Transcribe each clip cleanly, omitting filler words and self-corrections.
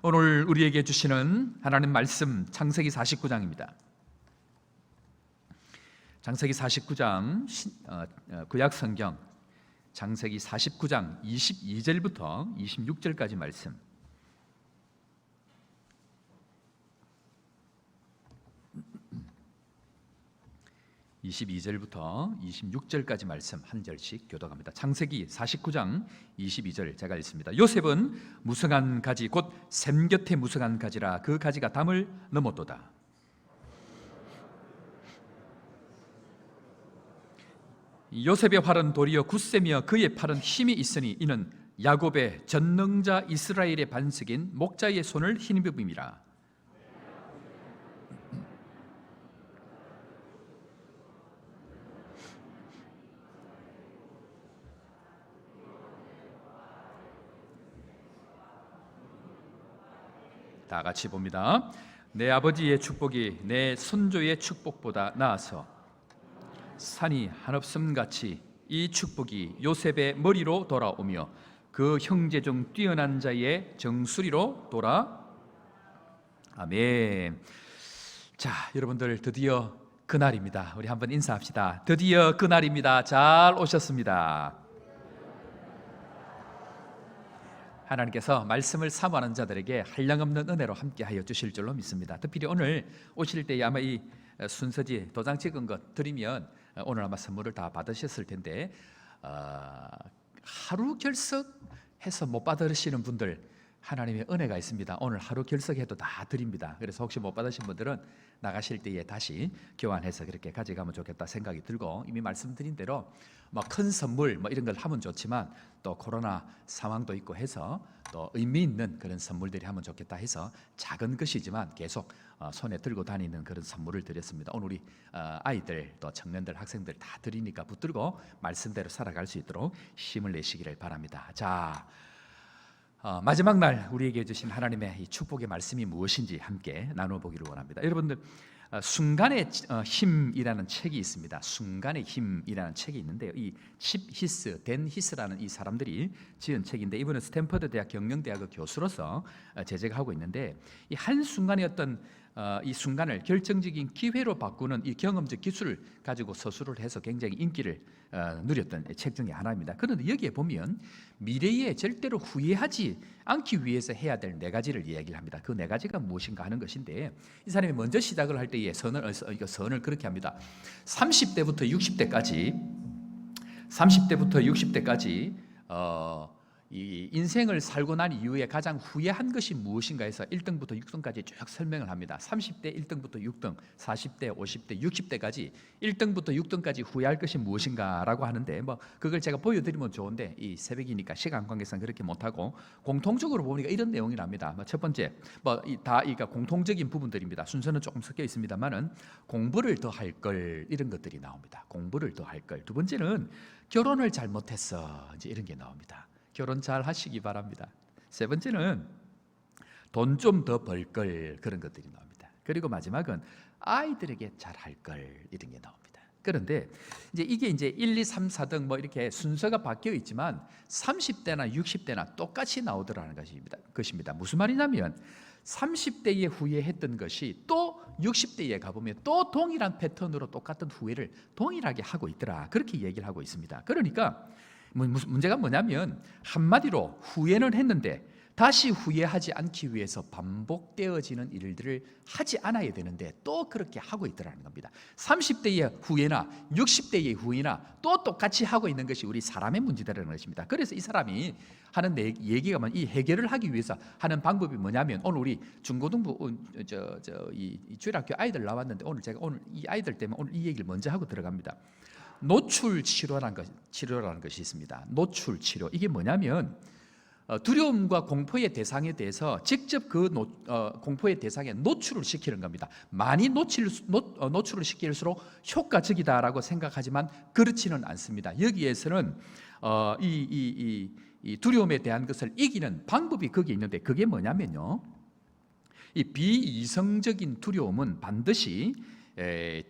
오늘 우리에게 주시는 하나님 말씀 창세기 49장입니다. 창세기 49장 구약 성경 창세기 49장 22절부터 26절까지 말씀. 22절부터 26절까지 말씀 한 절씩 교독합니다. 창세기 49장 22절 제가 읽습니다. 요셉은 무성한 가지 곧 샘 곁에 무성한 가지라 그 가지가 담을 넘었도다. 요셉의 활은 도리어 굳세며 그의 팔은 힘이 있으니 이는 야곱의 전능자 이스라엘의 반석인 목자의 손을 힘입음이라. 다 같이 봅니다. 내 아버지의 축복이 내 선조의 축복보다 나아서 산이 한없음같이 이 축복이 요셉의 머리로 돌아오며 그 형제 중 뛰어난 자의 정수리로 돌아. 아멘. 자, 여러분들 드디어 그날입니다. 우리 한번 인사합시다. 드디어 그날입니다. 잘 오셨습니다. 하나님께서 말씀을 사모하는 자들에게 한량없는 은혜로 함께하여 주실 줄로 믿습니다. 특별히 오늘 오실 때 아마 이 순서지 도장 찍은 것 드리면 오늘 아마 선물을 다 받으셨을 텐데 하루 결석해서 못 받으시는 분들 하나님의 은혜가 있습니다. 오늘 하루 결석해도 다 드립니다. 그래서 혹시 못 받으신 분들은 나가실 때에 다시 교환해서 그렇게 가져가면 좋겠다 생각이 들고, 이미 말씀드린 대로 뭐 큰 선물 뭐 이런 걸 하면 좋지만 또 코로나 상황도 있고 해서 또 의미 있는 그런 선물들이 하면 좋겠다 해서 작은 것이지만 계속 손에 들고 다니는 그런 선물을 드렸습니다. 오늘 우리 아이들 또 청년들 학생들 다 드리니까 붙들고 말씀대로 살아갈 수 있도록 힘을 내시기를 바랍니다. 자, 마지막 날 우리에게 주신 하나님의 이 축복의 말씀이 무엇인지 함께 나눠보기를 원합니다. 여러분들 순간의 힘이라는 책이 있습니다. 순간의 힘이라는 책이 있는데요, 이 칩 히스, 댄 히스라는 이 사람들이 지은 책인데, 이분은 스탠퍼드 대학 경영대학의 교수로서 재직을 하고 있는데, 이 한순간의 어떤 이 순간을 결정적인 기회로 바꾸는 이 경험적 기술을 가지고 서술을 해서 굉장히 인기를 누렸던 책 중에 하나입니다. 그런데 여기에 보면 미래에 절대로 후회하지 않기 위해서 해야 될 네 가지를 이야기를 합니다. 그 네 가지가 무엇인가 하는 것인데, 이 사람이 먼저 시작을 할 때에 선을 그렇게 합니다. 30대부터 60대까지 이 인생을 살고 난 이후에 가장 후회한 것이 무엇인가 해서 1등부터 6등까지 쭉 설명을 합니다. 30대 1등부터 6등, 40대, 50대, 60대까지 1등부터 6등까지 후회할 것이 무엇인가라고 하는데, 뭐 그걸 제가 보여드리면 좋은데 이 새벽이니까 시간 관계상 그렇게 못하고 공통적으로 보니까 이런 내용이랍니다. 첫 번째, 다 이가 공통적인 부분들입니다. 순서는 조금 섞여 있습니다만은 공부를 더 할 걸, 이런 것들이 나옵니다. 공부를 더 할 걸. 두 번째는 결혼을 잘못했어, 이제 이런 게 나옵니다. 결혼 잘 하시기 바랍니다. 세 번째는 돈 좀 더 벌 걸, 그런 것들이 나옵니다. 그리고 마지막은 아이들에게 잘 할 걸, 이런 게 나옵니다. 그런데 이게 1, 2, 3, 4등 뭐 이렇게 순서가 바뀌어 있지만 30대나 60대나 똑같이 나오더라는 것입니다. 무슨 말이냐면 30대에 후회했던 것이 또 60대에 가보면 또 동일한 패턴으로 똑같은 후회를 동일하게 하고 있더라, 그렇게 얘기를 하고 있습니다. 그러니까 문제가 뭐냐면 한마디로 후회는 했는데 다시 후회하지 않기 위해서 반복되어지는 일들을 하지 않아야 되는데 또 그렇게 하고 있더라는 겁니다. 30대의 후회나 60대의 후회나 또 똑같이 하고 있는 것이 우리 사람의 문제라는 것입니다. 그래서 이 사람이 하는 얘기가 이 해결을 하기 위해서 하는 방법이 뭐냐면, 오늘 우리 중고등부 이 주일학교 아이들 나왔는데 제가 이 아이들 때문에 오늘 이 얘기를 먼저 하고 들어갑니다. 노출 치료라는 것이 있습니다. 노출 치료, 이게 뭐냐면 두려움과 공포의 대상에 대해서 직접 그 공포의 대상에 노출을 시키는 겁니다. 많이 노출을 시킬수록 효과적이다라고 생각하지만 그렇지는 않습니다. 여기에서는 이 두려움에 대한 것을 이기는 방법이 거기에 있는데, 그게 뭐냐면요, 이 비이성적인 두려움은 반드시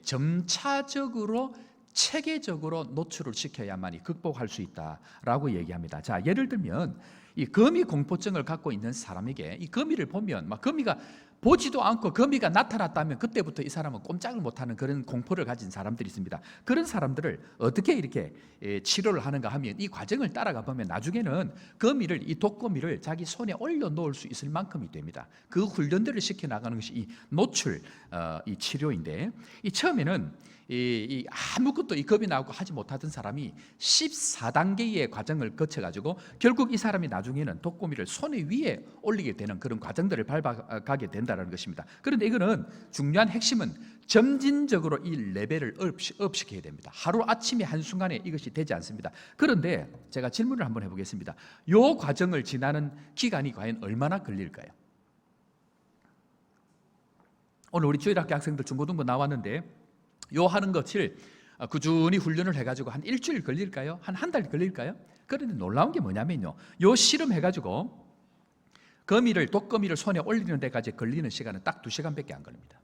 점차적으로 체계적으로 노출을 시켜야만이 극복할 수 있다라고 얘기합니다. 자, 예를 들면 이 거미 공포증을 갖고 있는 사람에게 이 거미를 보면 막 거미가 보지도 않고 거미가 나타났다면 그때부터 이 사람은 꼼짝을 못하는 그런 공포를 가진 사람들이 있습니다. 그런 사람들을 어떻게 이렇게 치료를 하는가 하면 이 과정을 따라가 보면 나중에는 이 독거미를 자기 손에 올려 놓을 수 있을 만큼이 됩니다. 그 훈련들을 시켜 나가는 것이 이 노출 이 치료인데, 이 처음에는 이 아무것도 이 겁이 나고 하지 못하던 사람이 14단계의 과정을 거쳐가지고 결국 이 사람이 나중에는 독거미를 손에 위에 올리게 되는 그런 과정들을 밟아가게 된다는 것입니다. 그런데 이거는 중요한 핵심은 점진적으로 이 레벨을 업시켜야 됩니다. 하루아침에 한순간에 이것이 되지 않습니다. 그런데 제가 질문을 한번 해보겠습니다. 이 과정을 지나는 기간이 과연 얼마나 걸릴까요? 오늘 우리 주일학교 학생들 중고등부 나왔는데 요 하는 것을 꾸준히 훈련을 해가지고 한 일주일 걸릴까요? 한 달 걸릴까요? 그런데 놀라운 게 뭐냐면요, 요 실험해가지고 독거미를 손에 올리는 데까지 걸리는 시간은 딱 2시간밖에 안 걸립니다.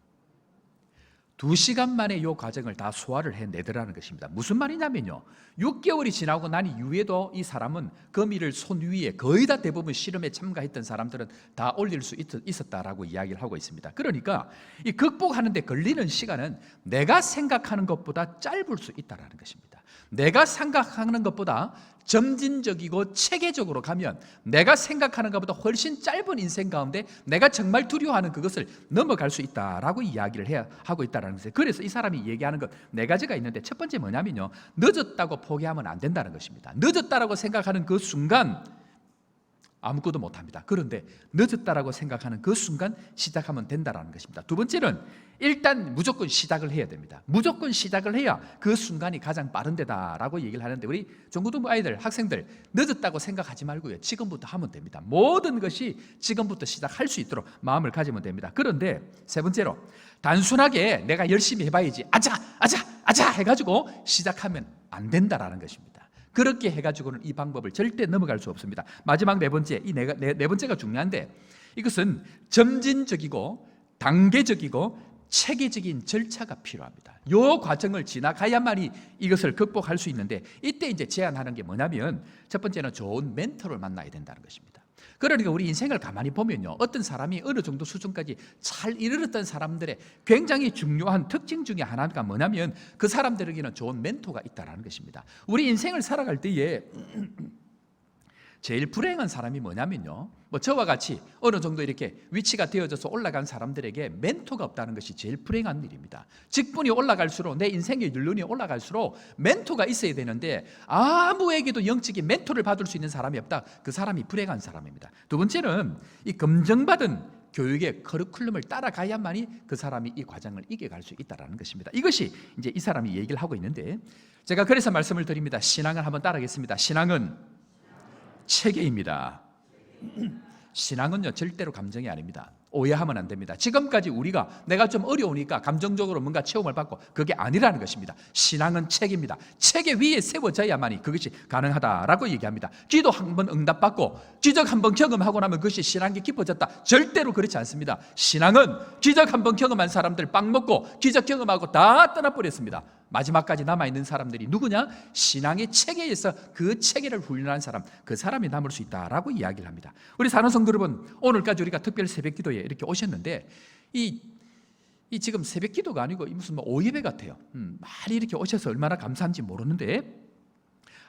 2시간 만에 이 과정을 다 소화를 해내더라는 것입니다. 무슨 말이냐면요, 6개월이 지나고 난 이후에도 이 사람은 거미를 손 위에 거의 다 대부분 실험에 참가했던 사람들은 다 올릴 수 있었다라고 이야기를 하고 있습니다. 그러니까 이 극복하는 데 걸리는 시간은 내가 생각하는 것보다 짧을 수 있다는 것입니다. 내가 생각하는 것보다 점진적이고 체계적으로 가면 내가 생각하는 것보다 훨씬 짧은 인생 가운데 내가 정말 두려워하는 그것을 넘어갈 수 있다라고 이야기를 하고 있다는 것이에요. 그래서 이 사람이 얘기하는 것 4가지가 있는데, 첫 번째 뭐냐면요, 늦었다고 포기하면 안 된다는 것입니다. 늦었다라고 생각하는 그 순간 아무것도 못합니다. 그런데 늦었다라고 생각하는 그 순간 시작하면 된다는 것입니다. 두 번째는 일단 무조건 시작을 해야 됩니다. 무조건 시작을 해야 그 순간이 가장 빠른 데다라고 얘기를 하는데, 우리 중고등부 아이들, 학생들 늦었다고 생각하지 말고요, 지금부터 하면 됩니다. 모든 것이 지금부터 시작할 수 있도록 마음을 가지면 됩니다. 그런데 세 번째로, 단순하게 내가 열심히 해봐야지 아자 해가지고 시작하면 안 된다라는 것입니다. 그렇게 해가지고는 이 방법을 절대 넘어갈 수 없습니다. 마지막 네 번째, 이 네 번째가 중요한데, 이것은 점진적이고 단계적이고 체계적인 절차가 필요합니다. 이 과정을 지나가야만이 이것을 극복할 수 있는데, 이때 이제 제안하는 게 뭐냐면, 첫 번째는 좋은 멘토를 만나야 된다는 것입니다. 그러니까 우리 인생을 가만히 보면요, 어떤 사람이 어느 정도 수준까지 잘 이르렀던 사람들의 굉장히 중요한 특징 중에 하나가 뭐냐면, 그 사람들에게는 좋은 멘토가 있다는 것입니다. 우리 인생을 살아갈 때에 제일 불행한 사람이 뭐냐면요, 저와 같이 어느 정도 이렇게 위치가 되어져서 올라간 사람들에게 멘토가 없다는 것이 제일 불행한 일입니다. 직분이 올라갈수록, 내 인생의 연륜이 올라갈수록 멘토가 있어야 되는데 아무에게도 영적인 멘토를 받을 수 있는 사람이 없다. 그 사람이 불행한 사람입니다. 두 번째는 이 검증받은 교육의 커리큘럼을 따라가야만이 그 사람이 이 과정을 이겨갈 수 있다는 것입니다. 이것이 이제 이 사람이 얘기를 하고 있는데, 제가 그래서 말씀을 드립니다. 신앙을 한번 따라하겠습니다. 신앙은 체계입니다. 신앙은요, 절대로 감정이 아닙니다. 오해하면 안 됩니다. 지금까지 내가 좀 어려우니까 감정적으로 뭔가 체험을 받고, 그게 아니라는 것입니다. 신앙은 체계입니다. 체계 위에 세워져야만이 그것이 가능하다라고 얘기합니다. 기도 한번 응답받고 기적 한번 경험하고 나면 그것이 신앙이 깊어졌다, 절대로 그렇지 않습니다. 신앙은 기적 한번 경험한 사람들 빵 먹고 기적 경험하고 다 떠나버렸습니다. 마지막까지 남아있는 사람들이 누구냐? 신앙의 체계에서 그 체계를 훈련한 사람, 그 사람이 남을 수 있다라고 이야기를 합니다. 우리 사랑하는 성도 여러분, 오늘까지 우리가 특별 새벽 기도에 이렇게 오셨는데, 이 지금 새벽 기도가 아니고 무슨 오예배 같아요. 많이 이렇게 오셔서 얼마나 감사한지 모르는데,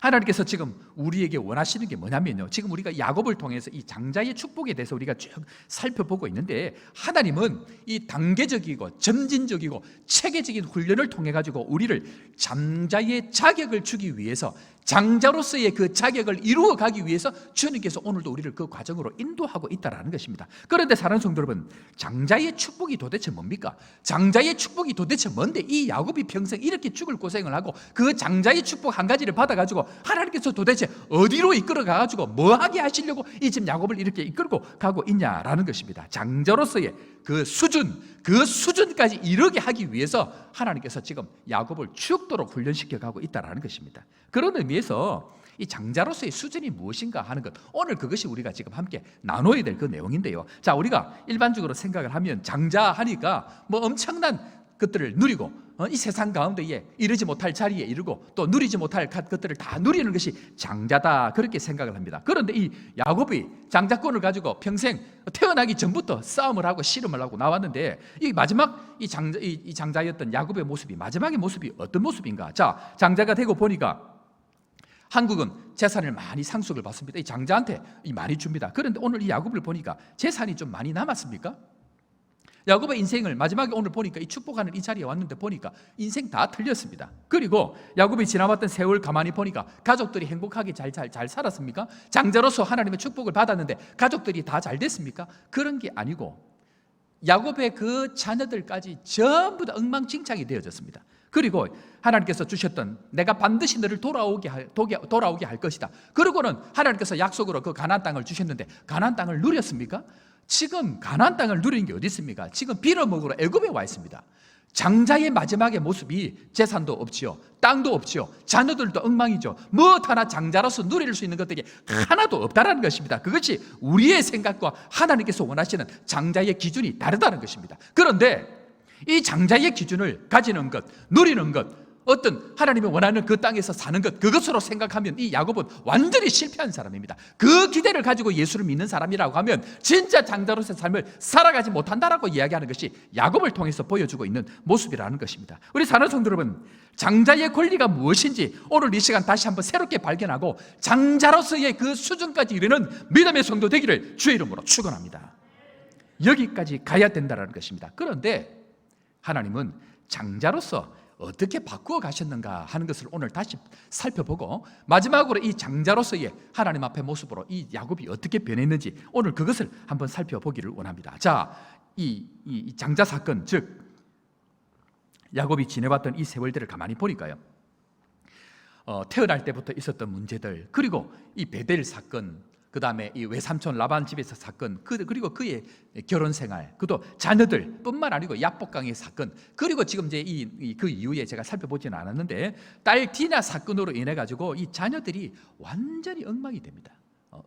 하나님께서 지금 우리에게 원하시는 게 뭐냐면요, 지금 우리가 야곱을 통해서 이 장자의 축복에 대해서 우리가 쭉 살펴보고 있는데, 하나님은 이 단계적이고 점진적이고 체계적인 훈련을 통해 가지고 우리를 장자의 자격을 주기 위해서, 장자로서의 그 자격을 이루어 가기 위해서 주님께서 오늘도 우리를 그 과정으로 인도하고 있다는 것입니다. 그런데 사랑하는 성도 여러분, 장자의 축복이 도대체 뭡니까? 장자의 축복이 도대체 뭔데 이 야곱이 평생 이렇게 죽을 고생을 하고 그 장자의 축복 한 가지를 받아가지고 하나님께서 도대체 어디로 이끌어 가가지고 뭐 하게 하시려고 이 지금 야곱을 이렇게 이끌고 가고 있냐라는 것입니다. 장자로서의 그 수준까지 이르게 하기 위해서 하나님께서 지금 야곱을 죽도록 훈련시켜 가고 있다는 것입니다. 그런 의미에서 이 장자로서의 수준이 무엇인가 하는 것, 오늘 그것이 우리가 지금 함께 나눠야 될 그 내용인데요. 자, 우리가 일반적으로 생각을 하면 장자 하니까 뭐 엄청난 것들을 누리고 이 세상 가운데에 이르지 못할 자리에 이르고 또 누리지 못할 것들을 다 누리는 것이 장자다, 그렇게 생각을 합니다. 그런데 이 야곱이 장자권을 가지고 평생 태어나기 전부터 싸움을 하고 씨름을 하고 나왔는데 이 마지막 이 장자였던 야곱의 모습이, 마지막의 모습이 어떤 모습인가? 자, 장자가 되고 보니까 한국은 재산을 많이 상속을 받습니다. 이 장자한테 많이 줍니다. 그런데 오늘 이 야곱을 보니까 재산이 좀 많이 남았습니까? 야곱의 인생을 마지막에 오늘 보니까 이 축복하는 이 자리에 왔는데 보니까 인생 다 틀렸습니다. 그리고 야곱이 지나왔던 세월 가만히 보니까 가족들이 행복하게 잘 살았습니까? 장자로서 하나님의 축복을 받았는데 가족들이 다 잘 됐습니까? 그런 게 아니고 야곱의 그 자녀들까지 전부 다 엉망진창이 되어졌습니다. 그리고 하나님께서 주셨던 내가 반드시 너를 돌아오게 할 것이다. 그러고는 하나님께서 약속으로 그 가나안 땅을 주셨는데 가나안 땅을 누렸습니까? 지금 가나안 땅을 누리는 게 어디 있습니까? 지금 빌어먹으러 애굽에 와 있습니다. 장자의 마지막의 모습이 재산도 없지요, 땅도 없지요, 자녀들도 엉망이죠. 무엇 하나 장자로서 누릴 수 있는 것들이 하나도 없다라는 것입니다. 그것이 우리의 생각과 하나님께서 원하시는 장자의 기준이 다르다는 것입니다. 그런데 이 장자의 기준을 가지는 것, 누리는 것, 어떤 하나님이 원하는 그 땅에서 사는 것, 그것으로 생각하면 이 야곱은 완전히 실패한 사람입니다. 그 기대를 가지고 예수를 믿는 사람이라고 하면 진짜 장자로서의 삶을 살아가지 못한다라고 이야기하는 것이 야곱을 통해서 보여주고 있는 모습이라는 것입니다. 우리 사는 성도 여러분, 장자의 권리가 무엇인지 오늘 이 시간 다시 한번 새롭게 발견하고 장자로서의 그 수준까지 이르는 믿음의 성도 되기를 주의 이름으로 축원합니다. 여기까지 가야 된다는 것입니다. 그런데 하나님은 장자로서 어떻게 바꾸어 가셨는가 하는 것을 오늘 다시 살펴보고 마지막으로 이 장자로서의 하나님 앞의 모습으로 이 야곱이 어떻게 변했는지 오늘 그것을 한번 살펴보기를 원합니다. 자, 이 장자 사건, 즉 야곱이 지내왔던 이 세월들을 가만히 보니까요, 태어날 때부터 있었던 문제들, 그리고 이 베델 사건, 그 다음에 이 외삼촌 라반 집에서 사건, 그리고 그의 결혼 생활, 그도 자녀들 뿐만 아니고 야복강의 사건, 그리고 지금 이제 그 이후에 제가 살펴보지는 않았는데 딸 디나 사건으로 인해 가지고 이 자녀들이 완전히 엉망이 됩니다.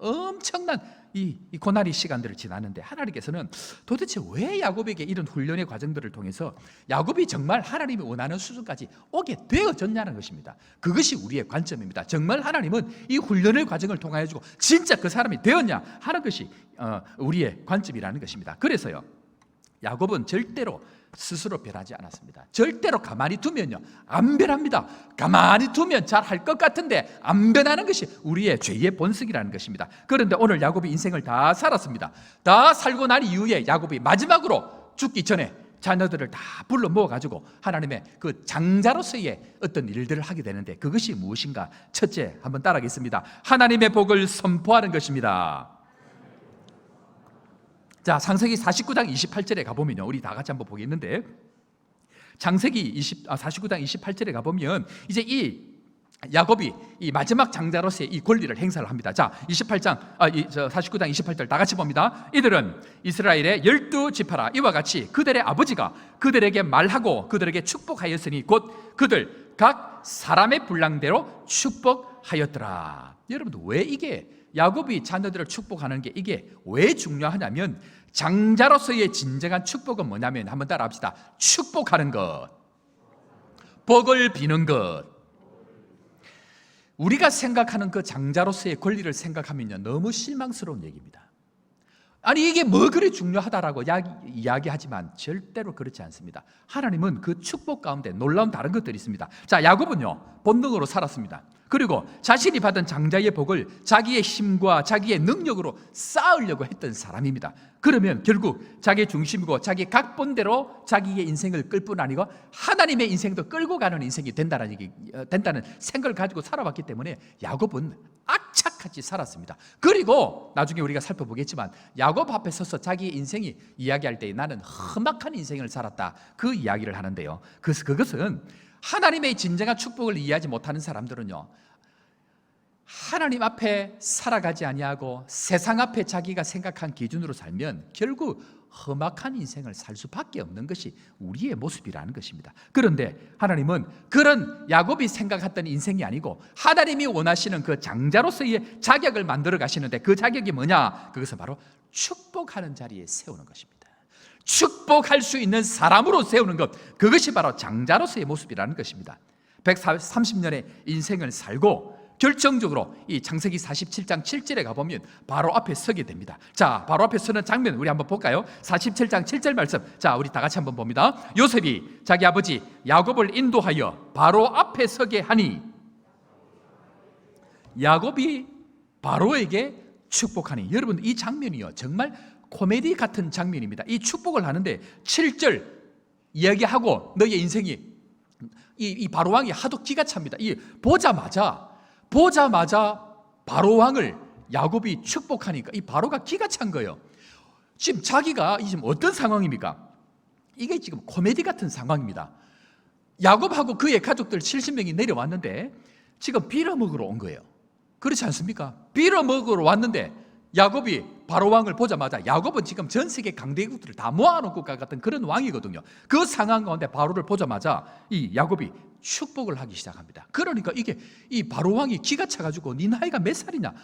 엄청난 이 고난의 시간들을 지났는데 하나님께서는 도대체 왜 야곱에게 이런 훈련의 과정들을 통해서 야곱이 정말 하나님이 원하는 수준까지 오게 되어졌냐는 것입니다. 그것이 우리의 관점입니다. 정말 하나님은 이 훈련의 과정을 통하여 주고 진짜 그 사람이 되었냐 하는 것이 우리의 관점이라는 것입니다. 그래서요, 야곱은 절대로 스스로 변하지 않았습니다. 절대로 가만히 두면요 안 변합니다. 가만히 두면 잘 할 것 같은데 안 변하는 것이 우리의 죄의 본성이라는 것입니다. 그런데 오늘 야곱이 인생을 다 살았습니다. 다 살고 난 이후에 야곱이 마지막으로 죽기 전에 자녀들을 다 불러 모아가지고 하나님의 그 장자로서의 어떤 일들을 하게 되는데 그것이 무엇인가? 첫째, 한번 따라하겠습니다. 하나님의 복을 선포하는 것입니다. 자, 창세기 49장 28절에 가보면요, 우리 다 같이 한번 보겠는데, 창세기 49장 28절에 가보면 이제 이 야곱이 이 마지막 장자로서의 이 권리를 행사를 합니다. 자, 49장 28절 다 같이 봅니다. 이들은 이스라엘의 12지파라. 이와 같이 그들의 아버지가 그들에게 말하고 그들에게 축복하였으니 곧 그들 각 사람의 분량대로 축복하였더라. 여러분, 왜 이게 야곱이 자녀들을 축복하는 게 이게 왜 중요하냐면, 장자로서의 진정한 축복은 뭐냐면, 한번 따라 합시다. 축복하는 것, 복을 비는 것. 우리가 생각하는 그 장자로서의 권리를 생각하면요 너무 실망스러운 얘기입니다. 아니, 이게 뭐 그리 중요하다라고 이야기하지만 절대로 그렇지 않습니다. 하나님은 그 축복 가운데 놀라운 다른 것들이 있습니다. 자, 야곱은요 본능으로 살았습니다. 그리고 자신이 받은 장자의 복을 자기의 힘과 자기의 능력으로 쌓으려고 했던 사람입니다. 그러면 결국 자기의 중심이고 자기 각본대로 자기의 인생을 끌 뿐 아니고 하나님의 인생도 끌고 가는 인생이 된다는 생각을 가지고 살아왔기 때문에 야곱은 악착같이 살았습니다. 그리고 나중에 우리가 살펴보겠지만 야곱 앞에 서서 자기의 인생이 이야기할 때 나는 험악한 인생을 살았다, 그 이야기를 하는데요, 그것은 하나님의 진정한 축복을 이해하지 못하는 사람들은요 하나님 앞에 살아가지 아니하고 세상 앞에 자기가 생각한 기준으로 살면 결국 험악한 인생을 살 수밖에 없는 것이 우리의 모습이라는 것입니다. 그런데 하나님은 그런 야곱이 생각했던 인생이 아니고 하나님이 원하시는 그 장자로서의 자격을 만들어 가시는데 그 자격이 뭐냐? 그것은 바로 축복하는 자리에 세우는 것입니다. 축복할 수 있는 사람으로 세우는 것, 그것이 바로 장자로서의 모습이라는 것입니다. 130년의 인생을 살고 결정적으로 이 창세기 47장 7절에 가보면 바로 앞에 서게 됩니다. 자, 바로 앞에 서는 장면 우리 한번 볼까요? 47장 7절 말씀, 자, 우리 다 같이 한번 봅니다. 요셉이 자기 아버지 야곱을 인도하여 바로 앞에 서게 하니, 야곱이 바로에게 축복하니. 여러분, 이 장면이요 정말 코미디 같은 장면입니다. 이 축복을 하는데 7절 이야기하고 너의 인생이 이 바로왕이 하도 기가 찹니다. 이 보자마자 바로왕을 야곱이 축복하니까 이 바로가 기가 찬 거예요. 지금 자기가 지금 어떤 상황입니까? 이게 지금 코미디 같은 상황입니다. 야곱하고 그의 가족들 70명이 내려왔는데 지금 빌어먹으러 온 거예요. 그렇지 않습니까? 빌어먹으러 왔는데 야곱이 바로왕을 보자마자, 야곱은 지금 전 세계 강대국들을 다 모아놓은 것 같은 그런 왕이거든요. 그 상황 가운데 바로를 보자마자 이 야곱이 축복을 하기 시작합니다. 그러니까 이게 이 바로왕이 기가 차가지고 네 나이가 몇 살이냐?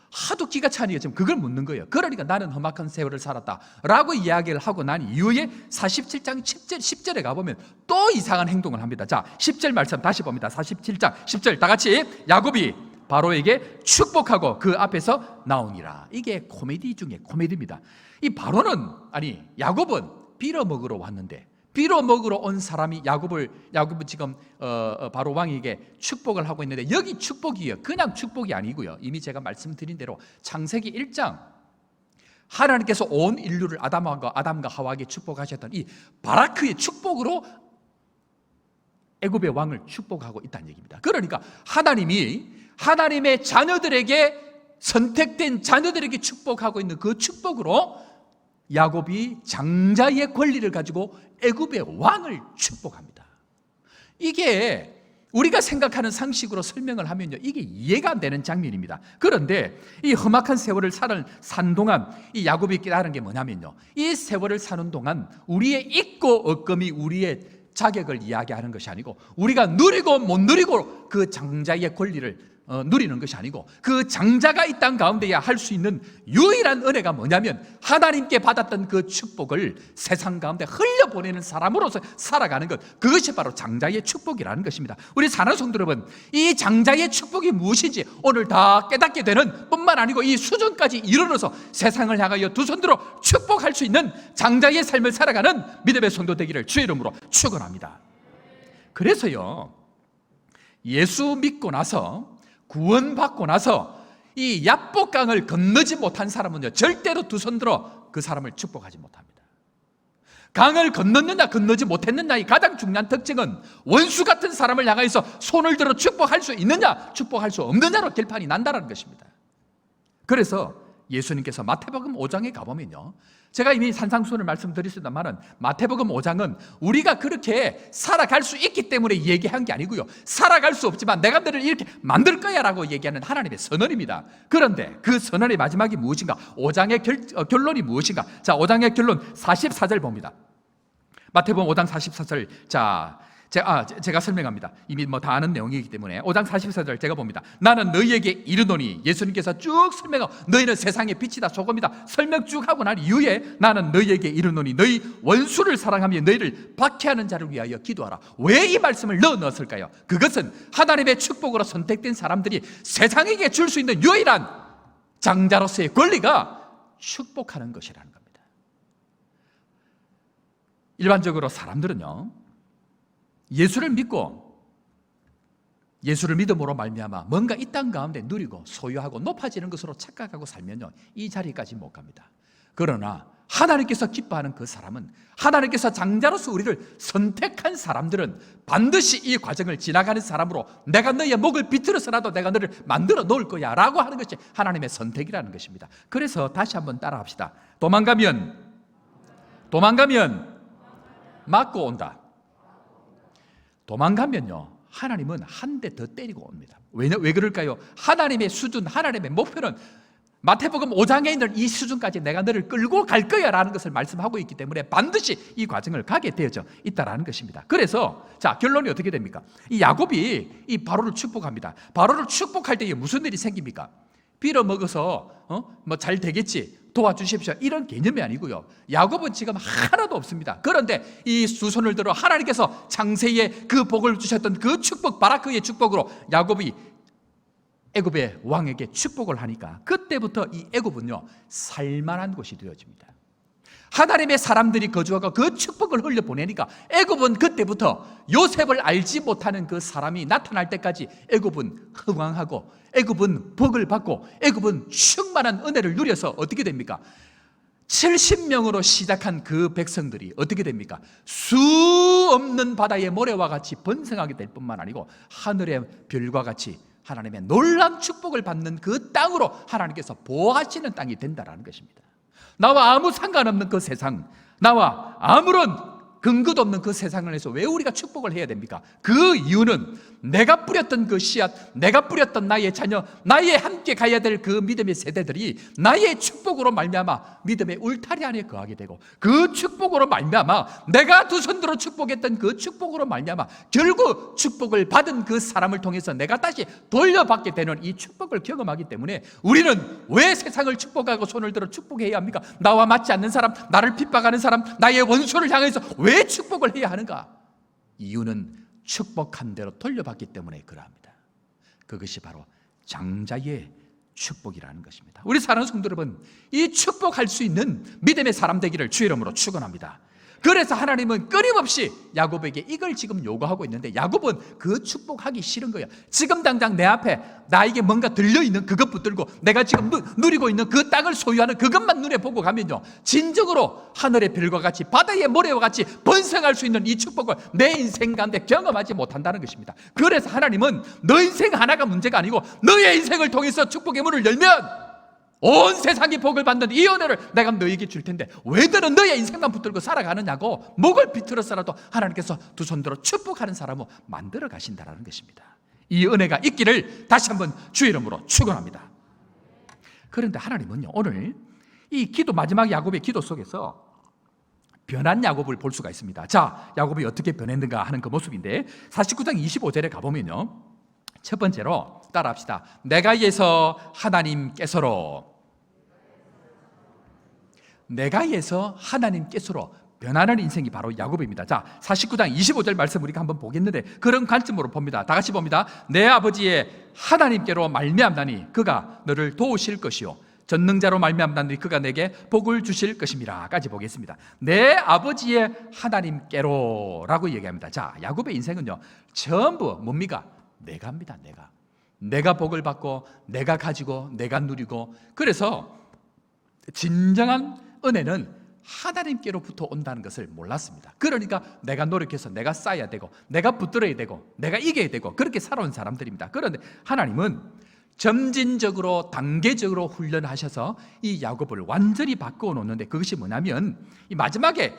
하도 기가 차니까 지금 그걸 묻는 거예요. 그러니까 나는 험악한 세월을 살았다 라고 이야기를 하고 난 이후에 47장 10절에 가보면 또 이상한 행동을 합니다. 자, 10절 말씀 다시 봅니다. 47장 10절 다 같이, 야곱이 바로에게 축복하고 그 앞에서 나오니라. 이게 코미디 중에 코미디입니다. 이 바로는, 야곱은 빌어먹으러 왔는데, 빌어먹으러 온 사람이 야곱은 지금 바로 왕에게 축복을 하고 있는데, 여기 축복이에요. 그냥 축복이 아니고요. 이미 제가 말씀드린 대로 창세기 1장 하나님께서 온 인류를 아담과 하와에게 축복하셨던 이 바라크의 축복으로 애굽의 왕을 축복하고 있다는 얘기입니다. 그러니까 하나님의 자녀들에게, 선택된 자녀들에게 축복하고 있는 그 축복으로 야곱이 장자의 권리를 가지고 애굽의 왕을 축복합니다. 이게 우리가 생각하는 상식으로 설명을 하면요, 이게 이해가 안 되는 장면입니다. 그런데 이 험악한 세월을 산 동안 이 야곱이 깨달은 게 뭐냐면요, 이 세월을 사는 동안 우리의 있고 없음이 우리의 자격을 이야기하는 것이 아니고, 우리가 누리고 못 누리고 그 장자의 권리를 누리는 것이 아니고, 그 장자가 이 땅 가운데야 할 수 있는 유일한 은혜가 뭐냐면, 하나님께 받았던 그 축복을 세상 가운데 흘려보내는 사람으로서 살아가는 것, 그것이 바로 장자의 축복이라는 것입니다. 우리 사랑하는 성도 여러분, 이 장자의 축복이 무엇인지 오늘 다 깨닫게 되는 뿐만 아니고 이 수준까지 이르러서 세상을 향하여 두 손들어 축복할 수 있는 장자의 삶을 살아가는 믿음의 성도 되기를 주의 이름으로 축원합니다. 그래서요, 예수 믿고 나서, 구원받고 나서 이 야복강을 건너지 못한 사람은요, 절대로 두 손 들어 그 사람을 축복하지 못합니다. 강을 건넜느냐 건너지 못했느냐의 가장 중요한 특징은 원수 같은 사람을 향해서 손을 들어 축복할 수 있느냐 축복할 수 없느냐로 결판이 난다는 것입니다. 그래서 예수님께서 마태복음 5장에 가보면요, 제가 이미 산상수훈을 말씀드렸습니다만 마태복음 5장은 우리가 그렇게 살아갈 수 있기 때문에 얘기한 게 아니고요, 살아갈 수 없지만 내가 너를 이렇게 만들 거야 라고 얘기하는 하나님의 선언입니다. 그런데 그 선언의 마지막이 무엇인가? 5장의 결론이 무엇인가? 자, 5장의 결론 44절 봅니다. 마태복음 5장 44절. 자, 제가 설명합니다. 이미 다 아는 내용이기 때문에 5장 44절 제가 봅니다. 나는 너희에게 이르노니, 예수님께서 쭉 설명하고 너희는 세상의 빛이다, 소금이다 설명 쭉 하고 난 이후에 나는 너희에게 이르노니 너희 원수를 사랑하며 너희를 박해하는 자를 위하여 기도하라. 왜 이 말씀을 넣었을까요? 그것은 하나님의 축복으로 선택된 사람들이 세상에게 줄 수 있는 유일한 장자로서의 권리가 축복하는 것이라는 겁니다. 일반적으로 사람들은요, 예수를 믿음으로 말미암아 뭔가 이 땅 가운데 누리고 소유하고 높아지는 것으로 착각하고 살면요, 이 자리까지 못 갑니다. 그러나 하나님께서 기뻐하는 그 사람은, 하나님께서 장자로서 우리를 선택한 사람들은 반드시 이 과정을 지나가는 사람으로, 내가 너의 목을 비틀어서라도 내가 너를 만들어 놓을 거야 라고 하는 것이 하나님의 선택이라는 것입니다. 그래서 다시 한번 따라합시다. 도망가면 맞고 온다. 도망가면요, 하나님은 한 대 더 때리고 옵니다. 왜 그럴까요? 하나님의 수준, 하나님의 목표는 마태복음 5장에 있는 이 수준까지 내가 너를 끌고 갈 거야 라는 것을 말씀하고 있기 때문에 반드시 이 과정을 가게 되어져 있다라는 것입니다. 그래서 자, 결론이 어떻게 됩니까? 이 야곱이 이 바로를 축복합니다. 바로를 축복할 때에 무슨 일이 생깁니까? 빌어먹어서 잘 되겠지, 도와주십시오, 이런 개념이 아니고요. 야곱은 지금 하나도 없습니다. 그런데 이 두 손을 들어 하나님께서 창세에 그 복을 주셨던 그 축복, 바라크의 축복으로 야곱이 애굽의 왕에게 축복을 하니까 그때부터 이 애굽은요 살만한 곳이 되어집니다. 하나님의 사람들이 거주하고 그 축복을 흘려보내니까 애굽은 그때부터 요셉을 알지 못하는 그 사람이 나타날 때까지 애굽은 흥왕하고 애굽은 복을 받고 애굽은 충만한 은혜를 누려서 어떻게 됩니까? 70명으로 시작한 그 백성들이 어떻게 됩니까? 수 없는 바다의 모래와 같이 번성하게 될 뿐만 아니고 하늘의 별과 같이 하나님의 놀라운 축복을 받는 그 땅으로 하나님께서 보호하시는 땅이 된다는 것입니다. 나와 아무 상관없는 그 세상, 나와 아무런 근거도 없는 그 세상을 해서 왜 우리가 축복을 해야 됩니까? 그 이유는 내가 뿌렸던 그 씨앗, 내가 뿌렸던 나의 자녀, 나의 함께 가야 될 그 믿음의 세대들이 나의 축복으로 말미암아 믿음의 울타리 안에 거하게 되고, 그 축복으로 말미암아 내가 두 손들어 축복했던 그 축복으로 말미암아 결국 축복을 받은 그 사람을 통해서 내가 다시 돌려받게 되는 이 축복을 경험하기 때문에 우리는 왜 세상을 축복하고 손을 들어 축복해야 합니까? 나와 맞지 않는 사람, 나를 핍박하는 사람, 나의 원수를 향해서 왜 축복을 해야 하는가? 이유는 축복한 대로 돌려받기 때문에 그러합니다. 그것이 바로 장자의 축복이라는 것입니다. 우리 사랑하는 성도 여러분, 이 축복할 수 있는 믿음의 사람 되기를 주의 이름으로 축원합니다. 그래서 하나님은 끊임없이 야곱에게 이걸 지금 요구하고 있는데 야곱은 그 축복하기 싫은 거야. 지금 당장 내 앞에 나에게 뭔가 들려있는 그것 붙들고 내가 지금 누리고 있는 그 땅을 소유하는 그것만 눈에 보고 가면요, 진정으로 하늘의 별과 같이 바다의 모래와 같이 번성할 수 있는 이 축복을 내 인생 가운데 경험하지 못한다는 것입니다. 그래서 하나님은 너 인생 하나가 문제가 아니고 너의 인생을 통해서 축복의 문을 열면 온 세상이 복을 받는 이 은혜를 내가 너에게 줄 텐데 왜 너는 너의 인생만 붙들고 살아가느냐고 목을 비틀어서라도 하나님께서 두 손 들어 축복하는 사람을 만들어 가신다는 것입니다. 이 은혜가 있기를 다시 한번 주의 이름으로 축원합니다. 그런데 하나님은요, 오늘 이 기도, 마지막 야곱의 기도 속에서 변한 야곱을 볼 수가 있습니다. 자, 야곱이 어떻게 변했는가 하는 그 모습인데 49장 25절에 가보면요, 첫 번째로 따라합시다. 내가에서 하나님께서로, 내가에서 하나님께서로 변하는 인생이 바로 야곱입니다. 자, 49장 25절 말씀 우리가 한번 보겠는데 그런 관점으로 봅니다. 다 같이 봅니다. 내 아버지의 하나님께로 말미암나니 그가 너를 도우실 것이요 전능자로 말미암나니 그가 내게 복을 주실 것임이라 까지 보겠습니다. 내 아버지의 하나님께로 라고 얘기합니다. 자, 야곱의 인생은요 전부 뭡니까? 내가입니다. 내가 복을 받고 내가 가지고 내가 누리고, 그래서 진정한 은혜는 하나님께로부터 온다는 것을 몰랐습니다. 그러니까 내가 노력해서 내가 쌓아야 되고 내가 붙들어야 되고 내가 이겨야 되고 그렇게 살아온 사람들입니다. 그런데 하나님은 점진적으로 단계적으로 훈련하셔서 이 야곱을 완전히 바꾸어 놓는데, 그것이 뭐냐면 이 마지막에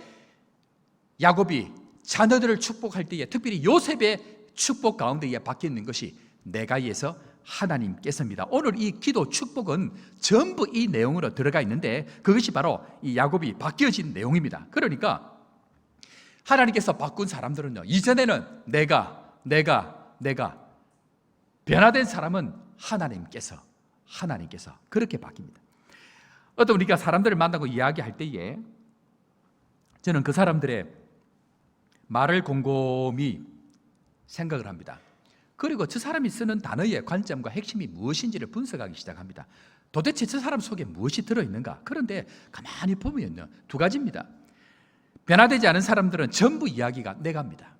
야곱이 자녀들을 축복할 때에 특별히 요셉의 축복 가운데에 박혀 있는 것이 내가에서 하나님께서입니다. 오늘 이 기도 축복은 전부 이 내용으로 들어가 있는데 그것이 바로 이 야곱이 바뀌어진 내용입니다. 그러니까 하나님께서 바꾼 사람들은요, 이전에는 내가 변화된 사람은 하나님께서 그렇게 바뀝니다. 어떤 우리가 사람들을 만나고 이야기할 때에 저는 그 사람들의 말을 곰곰이 생각을 합니다. 그리고 저 사람이 쓰는 단어의 관점과 핵심이 무엇인지를 분석하기 시작합니다. 도대체 저 사람 속에 무엇이 들어있는가? 그런데 가만히 보면요, 두 가지입니다. 변화되지 않은 사람들은 전부 이야기가 내가입니다.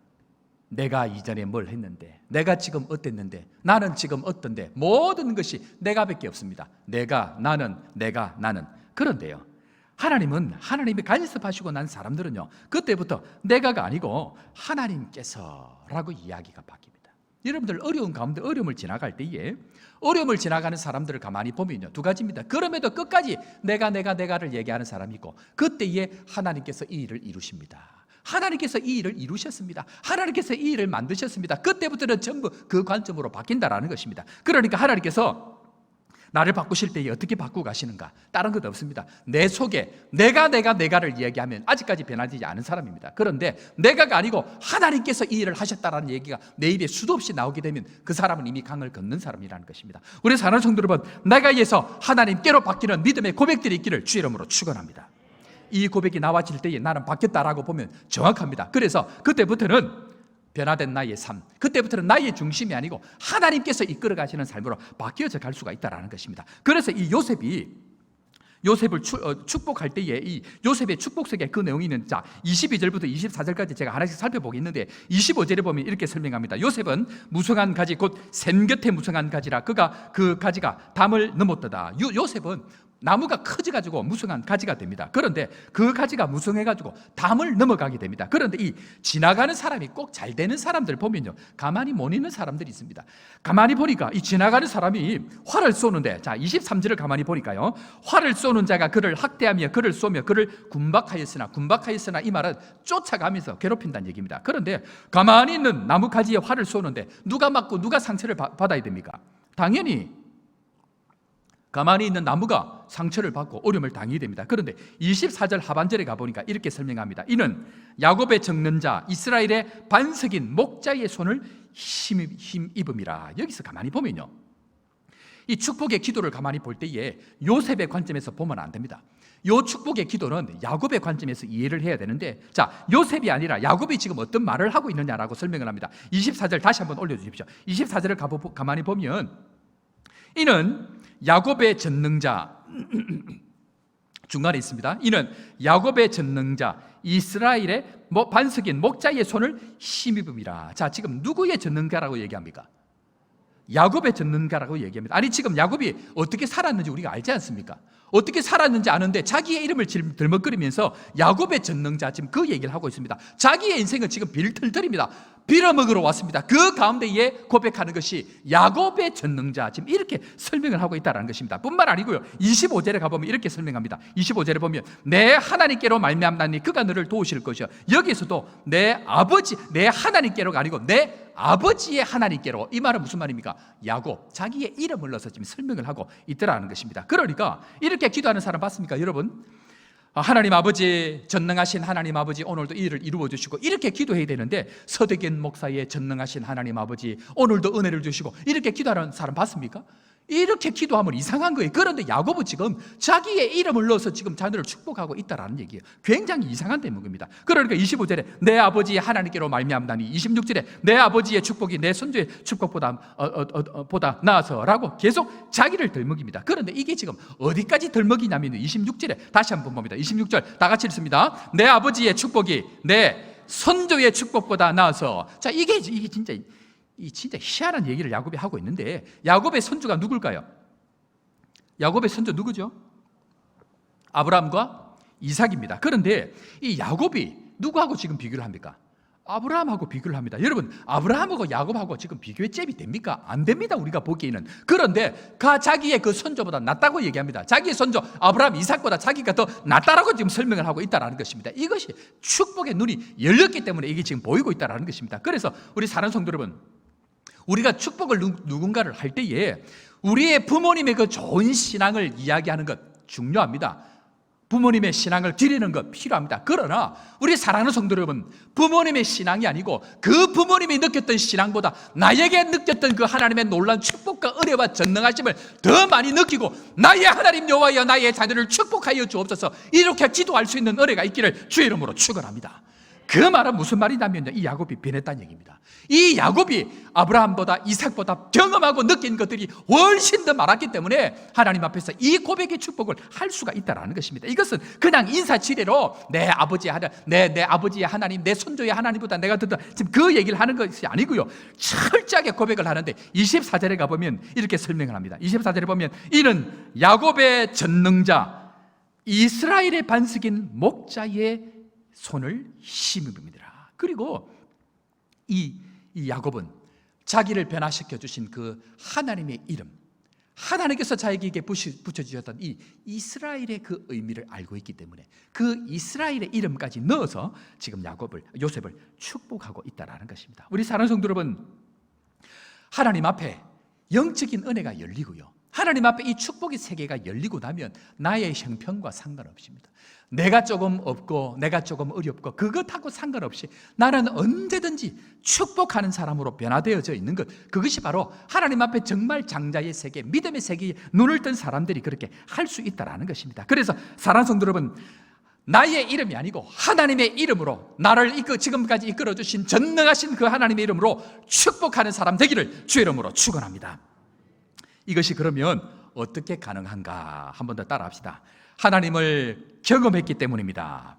내가 이전에 뭘 했는데, 내가 지금 어땠는데, 나는 지금 어떤데, 모든 것이 내가밖에 없습니다. 나는. 그런데요, 하나님은 하나님이 간섭하시고 난 사람들은요, 그때부터 내가가 아니고 하나님께서라고 이야기가 바뀝니다. 여러분들 어려운 가운데 어려움을 지나갈 때에 어려움을 지나가는 사람들을 가만히 보면요, 두 가지입니다. 그럼에도 끝까지 내가를 얘기하는 사람이 있고, 그때에 하나님께서 이 일을 이루십니다. 하나님께서 이 일을 이루셨습니다. 하나님께서 이 일을 만드셨습니다. 그때부터는 전부 그 관점으로 바뀐다라는 것입니다. 그러니까 하나님께서 나를 바꾸실 때에 어떻게 바꾸고 가시는가? 다른 것 없습니다. 내 속에 내가를 이야기하면 아직까지 변화되지 않은 사람입니다. 그런데 내가가 아니고 하나님께서 이 일을 하셨다라는 얘기가 내 입에 수도 없이 나오게 되면 그 사람은 이미 강을 건넌 사람이라는 것입니다. 우리 사랑하는 성도 여러분, 내가 위해서 하나님께로 바뀌는 믿음의 고백들이 있기를 주의 이름으로 축원합니다. 이 고백이 나와질 때에 나는 바뀌었다라고 보면 정확합니다. 그래서 그때부터는 변화된 나의 삶, 그때부터는 나의 중심이 아니고 하나님께서 이끌어 가시는 삶으로 바뀌어져 갈 수가 있다는 것입니다. 그래서 이 요셉을 축복할 때에 이 요셉의 축복석에 그 내용이 있는 22절부터 24절까지 제가 하나씩 살펴보겠는데 25절에 보면 이렇게 설명합니다. 요셉은 무성한 가지 곧 샘 곁에 무성한 가지라 그가 그 가지가 담을 넘었도다. 요셉은 나무가 커져가지고 무성한 가지가 됩니다. 그런데 그 가지가 무성해가지고 담을 넘어가게 됩니다. 그런데 이 지나가는 사람이 꼭 잘 되는 사람들 보면요, 가만히 못 있는 사람들이 있습니다. 가만히 보니까 이 지나가는 사람이 활을 쏘는데, 23절을 가만히 보니까요, 활을 쏘는 자가 그를 학대하며 그를 쏘며 그를 군박하였으나 이 말은 쫓아가면서 괴롭힌다는 얘기입니다. 그런데 가만히 있는 나무 가지에 활을 쏘는데 누가 맞고 누가 상처를 받아야 됩니까? 당연히 가만히 있는 나무가 상처를 받고 어려움을 당하게 됩니다. 그런데 24절 하반절에 가보니까 이렇게 설명합니다. 이는 야곱의 적는 자 이스라엘의 반석인 목자의 손을 힘입음이라. 여기서 가만히 보면요, 이 축복의 기도를 가만히 볼 때에 요셉의 관점에서 보면 안 됩니다. 이 축복의 기도는 야곱의 관점에서 이해를 해야 되는데, 요셉이 아니라 야곱이 지금 어떤 말을 하고 있느냐라고 설명을 합니다. 24절 다시 한번 올려주십시오. 24절을 가만히 보면 이는 야곱의 전능자 중간에 있습니다. 이는 야곱의 전능자 이스라엘의 반석인 목자의 손을 힘입음이라. 지금 누구의 전능자라고 얘기합니까? 야곱의 전능자라고 얘기합니다. 아니, 지금 야곱이 어떻게 살았는지 우리가 알지 않습니까? 어떻게 살았는지 아는데 자기의 이름을 들먹거리면서 야곱의 전능자, 지금 그 얘기를 하고 있습니다. 자기의 인생은 지금 빌틀틀입니다. 빌어먹으러 왔습니다. 그 가운데에 고백하는 것이 야곱의 전능자, 지금 이렇게 설명을 하고 있다는 것입니다. 뿐만 아니고요, 25절에 가보면 이렇게 설명합니다. 25절에 보면 내 하나님께로 말미암나니 그가 너를 도우실 것이요. 여기서도 내 하나님께로가 아니고 내 아버지의 하나님께로, 이 말은 무슨 말입니까? 야곱, 자기의 이름을 넣어서 지금 설명을 하고 있더라는 것입니다. 그러니까 이렇게 기도하는 사람 봤습니까, 여러분? 하나님 아버지, 전능하신 하나님 아버지, 오늘도 이 일을 이루어 주시고, 이렇게 기도해야 되는데 서대견 목사의 전능하신 하나님 아버지, 오늘도 은혜를 주시고, 이렇게 기도하는 사람 봤습니까? 이렇게 기도하면 이상한 거예요. 그런데 야곱은 지금 자기의 이름을 넣어서 지금 자녀를 축복하고 있다라는 얘기예요. 굉장히 이상한 대목입니다. 그러니까 25절에 내 아버지의 하나님께로 말미암다니, 26절에 내 아버지의 축복이 내 손주의 축복보다 보다 나아서라고 계속 자기를 덜먹입니다. 그런데 이게 지금 어디까지 덜먹이냐면 26절에 다시 한번 봅니다. 26절 다 같이 읽습니다. 내 아버지의 축복이 내 손주의 축복보다 나아서. 이게 진짜 희한한 얘기를 야곱이 하고 있는데, 야곱의 선조가 누굴까요? 야곱의 선조 누구죠? 아브라함과 이삭입니다. 그런데 이 야곱이 누구하고 지금 비교를 합니까? 아브라함하고 비교를 합니다. 여러분, 아브라함하고 야곱하고 지금 비교의 잽이 됩니까? 안 됩니다, 우리가 보기에는. 그런데 자기의 그 선조보다 낫다고 얘기합니다. 자기의 선조 아브라함, 이삭보다 자기가 더 낫다라고 지금 설명을 하고 있다는 것입니다. 이것이 축복의 눈이 열렸기 때문에 이게 지금 보이고 있다는 것입니다. 그래서 우리 사랑하는 성도 여러분, 우리가 축복을 누군가를 할 때에 우리의 부모님의 그 좋은 신앙을 이야기하는 것 중요합니다. 부모님의 신앙을 드리는 것 필요합니다. 그러나 우리 사랑하는 성도 여러분, 부모님의 신앙이 아니고 그 부모님이 느꼈던 신앙보다 나에게 느꼈던 그 하나님의 놀라운 축복과 은혜와 전능하심을 더 많이 느끼고, 나의 하나님 여호와여 나의 자녀를 축복하여 주옵소서, 이렇게 기도할 수 있는 은혜가 있기를 주의 이름으로 축원합니다. 그 말은 무슨 말이냐면요, 이 야곱이 변했다는 얘기입니다. 이 야곱이 아브라함보다 이삭보다 경험하고 느낀 것들이 훨씬 더 많았기 때문에 하나님 앞에서 이 고백의 축복을 할 수가 있다는 것입니다. 이것은 그냥 인사치레로 내 아버지의 하나님, 내 손주의 하나님보다 내가 더 지금 그 얘기를 하는 것이 아니고요, 철저하게 고백을 하는데 24절에 가보면 이렇게 설명을 합니다. 24절에 보면 이는 야곱의 전능자 이스라엘의 반석인 목자의 손을 힘입음이더라. 그리고 이 야곱은 자기를 변화시켜 주신 그 하나님의 이름, 하나님께서 자기에게 붙여주셨던 이 이스라엘의 그 의미를 알고 있기 때문에 그 이스라엘의 이름까지 넣어서 지금 요셉을 축복하고 있다는 것입니다. 우리 사랑하는 성도 여러분, 하나님 앞에 영적인 은혜가 열리고요, 하나님 앞에 이 축복의 세계가 열리고 나면 나의 형편과 상관없습니다. 내가 조금 없고 내가 조금 어렵고 그것하고 상관없이 나는 언제든지 축복하는 사람으로 변화되어져 있는 것, 그것이 바로 하나님 앞에 정말 장자의 세계, 믿음의 세계에 눈을 뜬 사람들이 그렇게 할 수 있다는 것입니다. 그래서 사랑하는 성도 여러분, 나의 이름이 아니고 하나님의 이름으로 나를 지금까지 이끌어주신 전능하신 그 하나님의 이름으로 축복하는 사람 되기를 주의 이름으로 축원합니다. 이것이 그러면 어떻게 가능한가? 한 번 더 따라합시다. 하나님을 경험했기 때문입니다.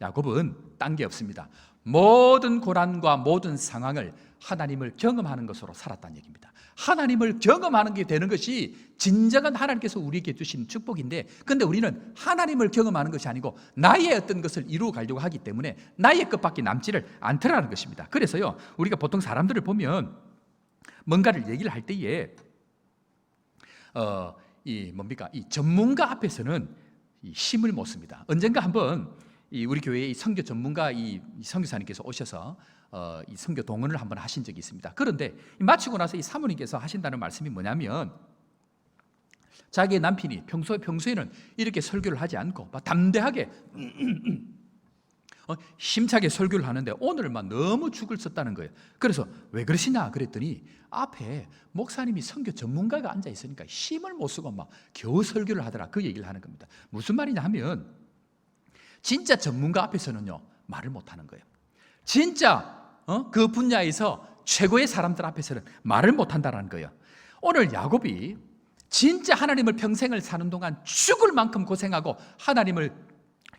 야곱은 딴 게 없습니다. 모든 고난과 모든 상황을 하나님을 경험하는 것으로 살았다는 얘기입니다. 하나님을 경험하는 게 되는 것이 진정한 하나님께서 우리에게 주신 축복인데, 근데 우리는 하나님을 경험하는 것이 아니고 나의 어떤 것을 이루어 가려고 하기 때문에 나의 것밖에 남지를 않더라는 것입니다. 그래서요, 우리가 보통 사람들을 보면 뭔가를 얘기를 할 때에 이 전문가 앞에서는 힘을 못 씁니다. 언젠가 한번 우리 교회의 선교 전문가 이 선교사님께서 오셔서 이 선교 동원을 한번 하신 적이 있습니다. 그런데 마치고 나서 이 사모님께서 하신다는 말씀이 뭐냐면, 자기의 남편이 평소에는 이렇게 설교를 하지 않고 담대하게 힘차게 설교를 하는데 오늘만 너무 죽을 썼다는 거예요. 그래서 왜 그러시냐 그랬더니 앞에 목사님이 선교 전문가가 앉아 있으니까 힘을 못 쓰고 막 겨우 설교를 하더라, 그 얘기를 하는 겁니다. 무슨 말이냐 하면, 진짜 전문가 앞에서는요 말을 못 하는 거예요. 진짜 그 분야에서 최고의 사람들 앞에서는 말을 못 한다는 거예요. 오늘 야곱이 진짜 하나님을 평생을 사는 동안 죽을 만큼 고생하고 하나님을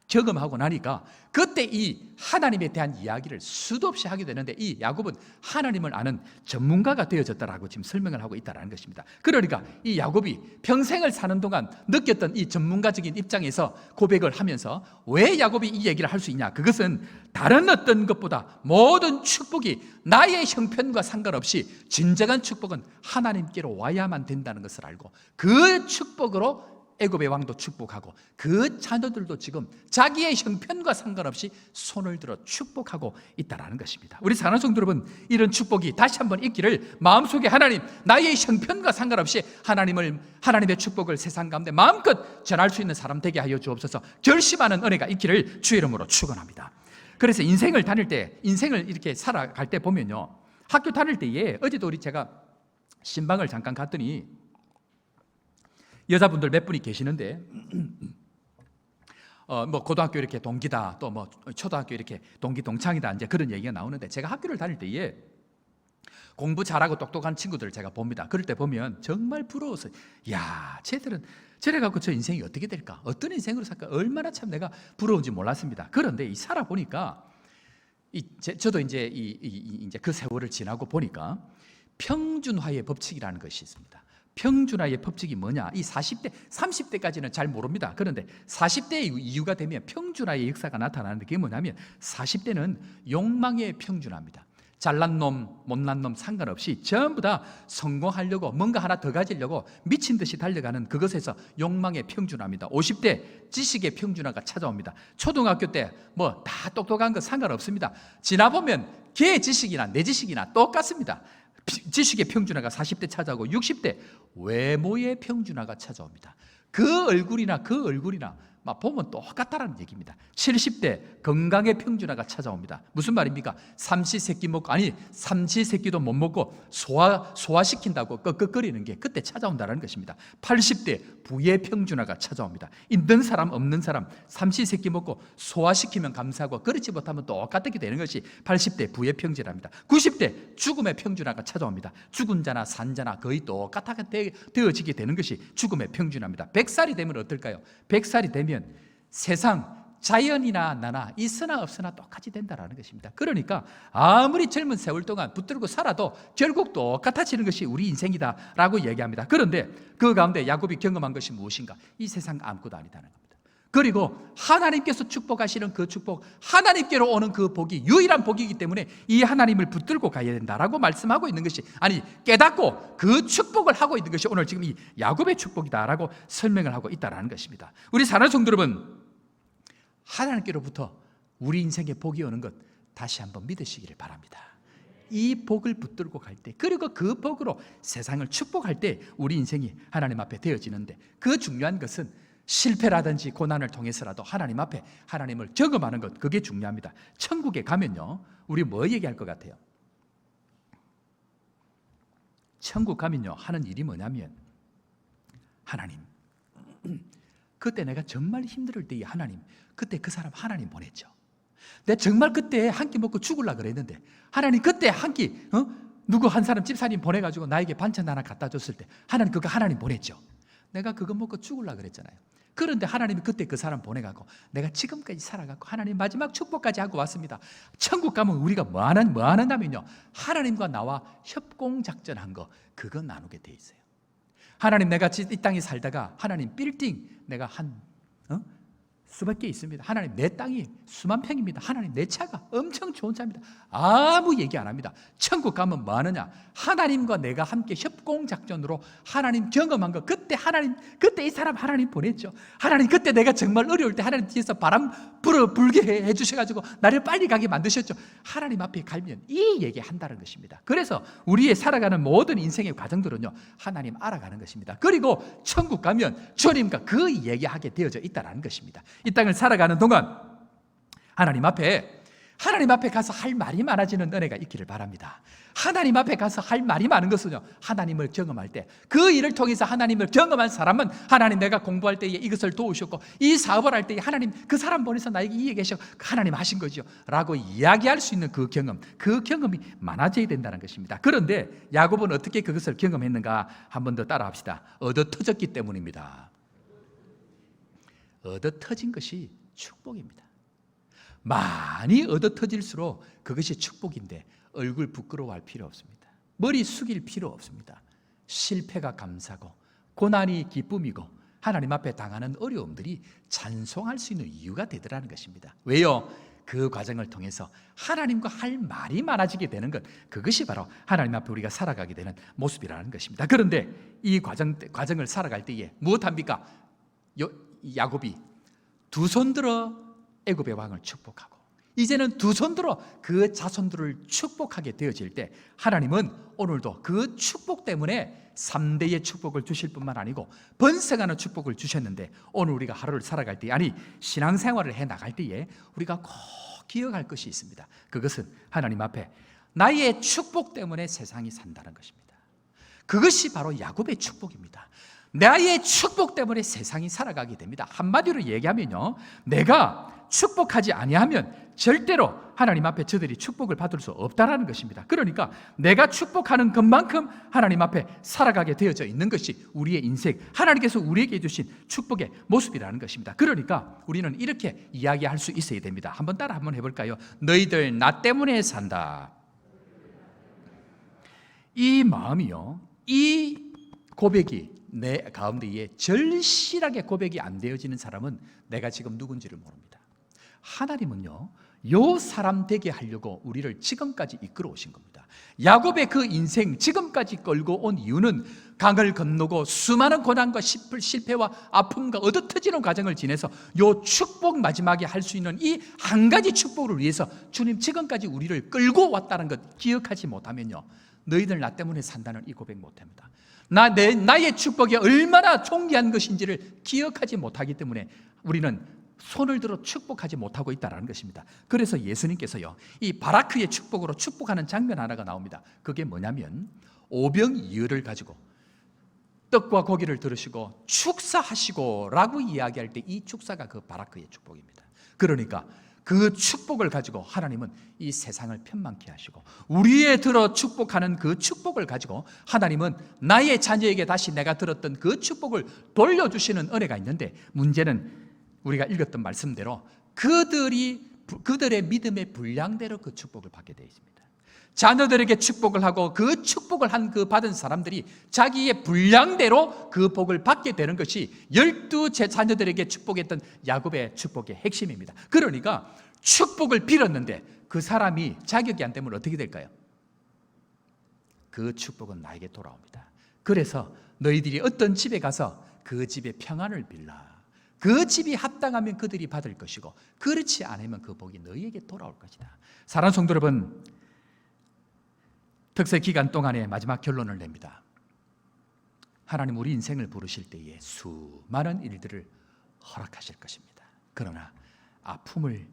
경험하고 나니까 그때 이 하나님에 대한 이야기를 수도 없이 하게 되는데, 이 야곱은 하나님을 아는 전문가가 되어졌다라고 지금 설명을 하고 있다는 것입니다. 그러니까 이 야곱이 평생을 사는 동안 느꼈던 이 전문가적인 입장에서 고백을 하면서 왜 야곱이 이 얘기를 할 수 있냐, 그것은 다른 어떤 것보다 모든 축복이 나의 형편과 상관없이 진정한 축복은 하나님께로 와야만 된다는 것을 알고, 그 축복으로 애굽의 왕도 축복하고 그 자녀들도 지금 자기의 형편과 상관없이 손을 들어 축복하고 있다는 것입니다. 우리 사랑하는 성도 여러분, 이런 축복이 다시 한번 있기를 마음속에 하나님, 나의 형편과 상관없이 하나님의 축복을 세상 가운데 마음껏 전할 수 있는 사람 되게 하여 주옵소서. 결심하는 은혜가 있기를 주의 이름으로 축원합니다. 그래서 인생을 이렇게 살아갈 때 보면요, 학교 다닐 때에 어제도 제가 신방을 잠깐 갔더니 여자분들 몇 분이 계시는데 뭐 고등학교 이렇게 동기다, 또 뭐 초등학교 이렇게 동기 동창이다, 이제 그런 얘기가 나오는데, 제가 학교를 다닐 때에 공부 잘하고 똑똑한 친구들을 제가 봅니다. 그럴 때 보면 정말 부러워서, 야, 쟤들은 저래 갖고 저 인생이 어떻게 될까, 어떤 인생으로 살까, 얼마나 참 내가 부러운지 몰랐습니다. 그런데 이 살아보니까 저도 이제 이제 그 세월을 지나고 보니까 평준화의 법칙이라는 것이 있습니다. 평준화의 법칙이 뭐냐, 이 40대, 30대까지는 잘 모릅니다. 그런데 40대의 이유가 되면 평준화의 역사가 나타나는 게 뭐냐면, 40대는 욕망의 평준화입니다. 잘난 놈, 못난 놈 상관없이 전부 다 성공하려고, 뭔가 하나 더 가지려고 미친 듯이 달려가는 그것에서 욕망의 평준화입니다. 50대 지식의 평준화가 찾아옵니다. 초등학교 때 뭐 다 똑똑한 거 상관없습니다. 지나보면 걔 지식이나 내 지식이나 똑같습니다. 지식의 평준화가 40대 찾아오고, 60대 외모의 평준화가 찾아옵니다. 그 얼굴이나 막 보면 똑같다라는 얘기입니다. 70대 건강의 평준화가 찾아옵니다. 무슨 말입니까? 삼시세끼 먹고, 아니 삼시세끼도 못 먹고 소화시킨다고 끄끄거리는 게 그때 찾아온다는 것입니다. 80대 부의 평준화가 찾아옵니다. 있는 사람 없는 사람 삼시세끼 먹고 소화시키면 감사하고 그렇지 못하면 똑같게 되는 것이 80대 부의 평준화입니다. 90대 죽음의 평준화가 찾아옵니다. 죽은 자나 산 자나 거의 똑같게 되어지게 되는 것이 죽음의 평준화입니다. 100살이 되면 어떨까요? 100살이 되면 세상, 자연이나 나나 있으나 없으나 똑같이 된다는 것입니다. 그러니까 아무리 젊은 세월 동안 붙들고 살아도 결국 똑같아지는 것이 우리 인생이다라고 얘기합니다. 그런데 그 가운데 야곱이 경험한 것이 무엇인가? 이 세상 아무것도 아니다는 겁니다. 그리고 하나님께서 축복하시는 그 축복, 하나님께로 오는 그 복이 유일한 복이기 때문에 이 하나님을 붙들고 가야 된다라고 말씀하고 있는 것이, 아니 깨닫고 그 축복을 하고 있는 것이 오늘 지금 이 야곱의 축복이다라고 설명을 하고 있다는 것입니다. 우리 사랑하는 성도 여러분, 하나님께로부터 우리 인생에 복이 오는 것 다시 한번 믿으시기를 바랍니다. 이 복을 붙들고 갈 때, 그리고 그 복으로 세상을 축복할 때 우리 인생이 하나님 앞에 되어지는데, 그 중요한 것은 실패라든지 고난을 통해서라도 하나님 앞에 하나님을 경험하는 것, 그게 중요합니다. 천국에 가면요, 우리 뭐 얘기할 것 같아요? 천국 가면요 하는 일이 뭐냐면, 하나님, 그때 내가 정말 힘들 때에 하나님, 그때 그 사람 하나님 보냈죠. 내가 정말 그때 한 끼 먹고 죽으려고 그랬는데 하나님 그때 한 끼, 누구 한 사람 집사님 보내가지고 나에게 반찬 하나 갖다 줬을 때 하나님 그거 하나님 보냈죠. 내가 그거 먹고 죽으려고 그랬잖아요. 그런데 하나님이 그때 그 사람 보내가고 내가 지금까지 살아가고 하나님 마지막 축복까지 하고 왔습니다. 천국 가면 우리가 뭐 하느냐면요, 하나님과 나와 협공작전한 거, 그거 나누게 돼 있어요. 하나님, 내가 이 땅에 살다가 하나님 빌딩 내가 한 수백 개 있습니다. 하나님, 내 땅이 수만 평입니다. 하나님, 내 차가 엄청 좋은 차입니다. 아무 얘기 안 합니다. 천국 가면 뭐 하느냐? 하나님과 내가 함께 협공작전으로 하나님 경험한 거, 그때 하나님, 그때 이 사람 하나님 보냈죠. 하나님, 그때 내가 정말 어려울 때 하나님 뒤에서 바람 불게 해주셔가지고 나를 빨리 가게 만드셨죠. 하나님 앞에 가면 이 얘기 한다는 것입니다. 그래서 우리의 살아가는 모든 인생의 과정들은요, 하나님 알아가는 것입니다. 그리고 천국 가면 주님과 그 얘기하게 되어져 있다는 것입니다. 이 땅을 살아가는 동안 하나님 앞에 가서 할 말이 많아지는 은혜가 있기를 바랍니다. 하나님 앞에 가서 할 말이 많은 것은요, 하나님을 경험할 때, 그 일을 통해서 하나님을 경험한 사람은 하나님, 내가 공부할 때에 이것을 도우셨고 이 사업을 할 때에 하나님 그 사람 보내서 나에게 이 얘기하셨고 하나님 하신 거죠 라고 이야기할 수 있는 그 경험이 많아져야 된다는 것입니다. 그런데 야곱은 어떻게 그것을 경험했는가? 한 번 더 따라합시다. 얻어 터졌기 때문입니다. 얻어 터진 것이 축복입니다. 많이 얻어 터질수록 그것이 축복인데 얼굴 부끄러워할 필요 없습니다. 머리 숙일 필요 없습니다. 실패가 감사고 고난이 기쁨이고 하나님 앞에 당하는 어려움들이 찬송할 수 있는 이유가 되더라는 것입니다. 왜요? 그 과정을 통해서 하나님과 할 말이 많아지게 되는 것, 그것이 바로 하나님 앞에 우리가 살아가게 되는 모습이라는 것입니다. 그런데 이 과정을 살아갈 때에 무엇합니까? 야곱이 두 손 들어 애굽의 왕을 축복하고 이제는 두 손 들어 그 자손들을 축복하게 되어질 때, 하나님은 오늘도 그 축복 때문에 3대의 축복을 주실 뿐만 아니고 번성하는 축복을 주셨는데, 오늘 우리가 하루를 살아갈 때, 아니 신앙생활을 해 나갈 때에 우리가 꼭 기억할 것이 있습니다. 그것은 하나님 앞에 나의 축복 때문에 세상이 산다는 것입니다. 그것이 바로 야곱의 축복입니다. 나의 축복 때문에 세상이 살아가게 됩니다. 한마디로 얘기하면요, 내가 축복하지 아니하면 절대로 하나님 앞에 저들이 축복을 받을 수 없다라는 것입니다. 그러니까 내가 축복하는 것만큼 하나님 앞에 살아가게 되어져 있는 것이 우리의 인생, 하나님께서 우리에게 주신 축복의 모습이라는 것입니다. 그러니까 우리는 이렇게 이야기할 수 있어야 됩니다. 한번 해볼까요? 너희들 나 때문에 산다. 이 마음이요, 이 고백이 내 가운데에 절실하게 고백이 안 되어지는 사람은 내가 지금 누군지를 모릅니다. 하나님은요, 요 사람 되게 하려고 우리를 지금까지 이끌어 오신 겁니다. 야곱의 그 인생 지금까지 끌고 온 이유는 강을 건너고 수많은 고난과 실패와 아픔과 얻어터지는 과정을 지내서 요 축복 마지막에 할 수 있는 이 한 가지 축복을 위해서 주님 지금까지 우리를 끌고 왔다는 것 기억하지 못하면요, 너희들 나 때문에 산다는 이 고백 못합니다. 나의 축복이 얼마나 존귀한 것인지를 기억하지 못하기 때문에 우리는 손을 들어 축복하지 못하고 있다는 것입니다. 그래서 예수님께서요, 이 바라크의 축복으로 축복하는 장면 하나가 나옵니다. 그게 뭐냐면 오병이어를 가지고 떡과 고기를 들으시고 축사하시고 라고 이야기할 때 이 축사가 그 바라크의 축복입니다. 그러니까 그 축복을 가지고 하나님은 이 세상을 편만케 하시고 우리의 들어 축복하는 그 축복을 가지고 하나님은 나의 자녀에게 다시 내가 들었던 그 축복을 돌려주시는 은혜가 있는데, 문제는 우리가 읽었던 말씀대로 그들의 믿음의 분량대로 그 축복을 받게 되어 있습니다. 자녀들에게 축복을 하고 그 축복을 한 그 받은 사람들이 자기의 분량대로 그 복을 받게 되는 것이 12 자녀들에게 축복했던 야곱의 축복의 핵심입니다. 그러니까 축복을 빌었는데 그 사람이 자격이 안 되면 어떻게 될까요? 그 축복은 나에게 돌아옵니다. 그래서 너희들이 어떤 집에 가서 그 집의 평안을 빌라. 그 집이 합당하면 그들이 받을 것이고 그렇지 않으면 그 복이 너희에게 돌아올 것이다. 사랑하는 성도 여러분, 특세 기간 동안에 마지막 결론을 냅니다. 하나님 우리 인생을 부르실 때에 수많은 일들을 허락하실 것입니다. 그러나 아픔을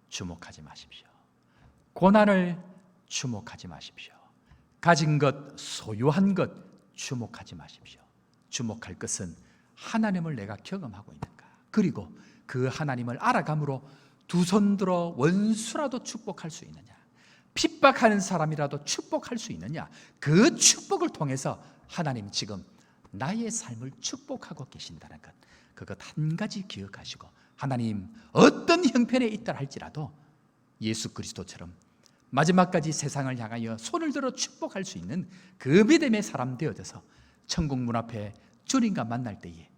주목하지 마십시오. 고난을 주목하지 마십시오. 가진 것, 소유한 것 주목하지 마십시오. 주목할 것은 하나님을 내가 경험하고 있는가, 그리고 그 하나님을 알아감으로 두 손 들어 원수라도 축복할 수 있느냐, 핍박하는 사람이라도 축복할 수 있느냐, 그 축복을 통해서 하나님 지금 나의 삶을 축복하고 계신다는 것, 그것 한 가지 기억하시고, 하나님 어떤 형편에 있다 할지라도 예수 그리스도처럼 마지막까지 세상을 향하여 손을 들어 축복할 수 있는 그 믿음의 사람 되어져서 천국 문 앞에 주님과 만날 때에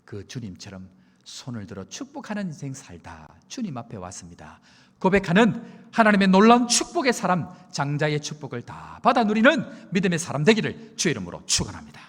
그 주님처럼 손을 들어 축복하는 인생 살다 주님 앞에 왔습니다 고백하는 하나님의 놀라운 축복의 사람, 장자의 축복을 다 받아 누리는 믿음의 사람 되기를 주의 이름으로 축원합니다.